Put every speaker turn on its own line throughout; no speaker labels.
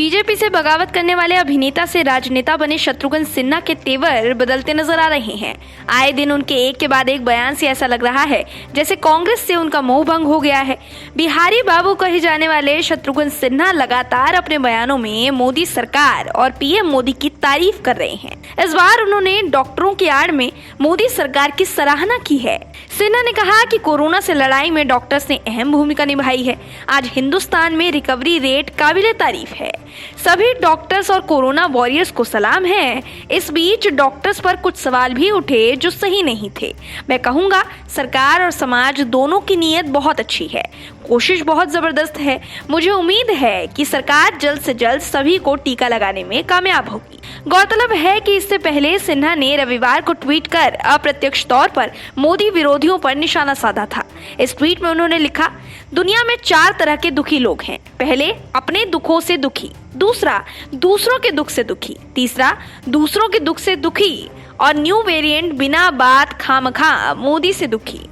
BJP से बगावत करने वाले अभिनेता से राजनेता बने शत्रुघ्न सिन्हा के तेवर बदलते नजर आ रहे हैं। आए दिन उनके एक के बाद एक बयान से ऐसा लग रहा है जैसे कांग्रेस से उनका मोह भंग हो गया है। बिहारी बाबू कहे जाने वाले शत्रुघ्न सिन्हा लगातार अपने बयानों में मोदी सरकार और पीएम मोदी की तारीफ कर रहे हैं। इस बार उन्होंने डॉक्टरों की आड़ में मोदी सरकार की सराहना की है। सिन्हा ने कहा कि कोरोना से लड़ाई में डॉक्टर्स ने अहम भूमिका निभाई है। आज हिंदुस्तान में रिकवरी रेट काबिले तारीफ है। सभी डॉक्टर्स और कोरोना वॉरियर्स को सलाम है। इस बीच डॉक्टर्स पर कुछ सवाल भी उठे जो सही नहीं थे। मैं कहूँगा सरकार और समाज दोनों की नीयत बहुत अच्छी है, कोशिश बहुत जबरदस्त है। मुझे उम्मीद है कि सरकार जल्द से जल्द सभी को टीका लगाने में कामयाब होगी। गौरतलब है कि इससे पहले सिन्हा ने रविवार को ट्वीट कर अप्रत्यक्ष तौर पर मोदी विरोधियों पर निशाना साधा था। इस ट्वीट में उन्होंने लिखा, दुनिया में 4 तरह के दुखी लोग हैं। पहले अपने दुखों से दुखी, दूसरा दूसरों के दुख से दुखी, तीसरा दूसरों के दुख से दुखी और न्यू वेरिएंट बिना बात खामखा मोदी से दुखी।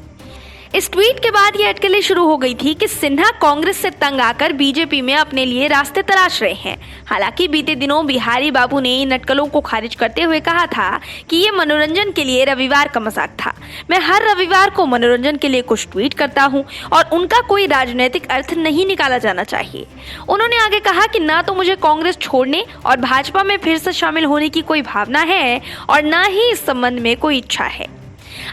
इस ट्वीट के बाद ये अटकलें शुरू हो गई थी कि सिन्हा कांग्रेस से तंग आकर बीजेपी में अपने लिए रास्ते तलाश रहे हैं। हालांकि बीते दिनों बिहारी बाबू ने इन अटकलों को खारिज करते हुए कहा था कि ये मनोरंजन के लिए रविवार का मजाक था। मैं हर रविवार को मनोरंजन के लिए कुछ ट्वीट करता हूं और उनका कोई राजनीतिक अर्थ नहीं निकाला जाना चाहिए। उन्होंने आगे कहा कि ना तो मुझे कांग्रेस छोड़ने और भाजपा में फिर से शामिल होने की कोई भावना है और ना ही इस संबंध में कोई इच्छा है।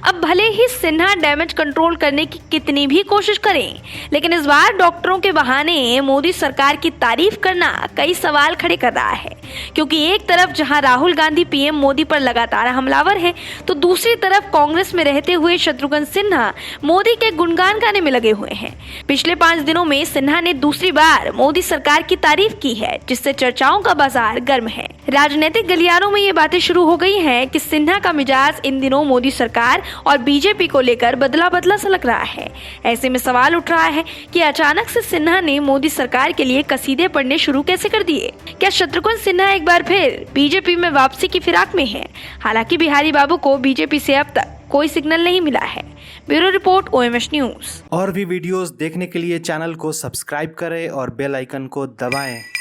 अब भले ही सिन्हा डैमेज कंट्रोल करने की कितनी भी कोशिश करें, लेकिन इस बार डॉक्टरों के बहाने मोदी सरकार की तारीफ करना कई सवाल खड़े कर रहा है। क्योंकि एक तरफ जहां राहुल गांधी पीएम मोदी पर लगातार हमलावर है, तो दूसरी तरफ कांग्रेस में रहते हुए शत्रुघ्न सिन्हा मोदी के गुणगान गाने में लगे हुए हैं। पिछले 5 दिनों में सिन्हा ने दूसरी बार मोदी सरकार की तारीफ की है, जिससे चर्चाओं का बाजार गर्म है। राजनीतिक गलियारों में ये बातें शुरू हो गई हैं कि सिन्हा का मिजाज इन दिनों मोदी सरकार और बीजेपी को लेकर बदला बदला सा लग रहा है। ऐसे में सवाल उठ रहा है कि अचानक से सिन्हा ने मोदी सरकार के लिए कसीदे पढ़ने शुरू कैसे कर दिए। क्या शत्रुघ्न सिन्हा एक बार फिर बीजेपी में वापसी की फिराक में है? हालांकि बिहारी बाबू को बीजेपी से अब तक कोई सिग्नल नहीं मिला है। Bureau report, OMS news.
और भी वीडियोस देखने के लिए चैनल को सब्सक्राइब करें और बेल आइकन को दबाएं।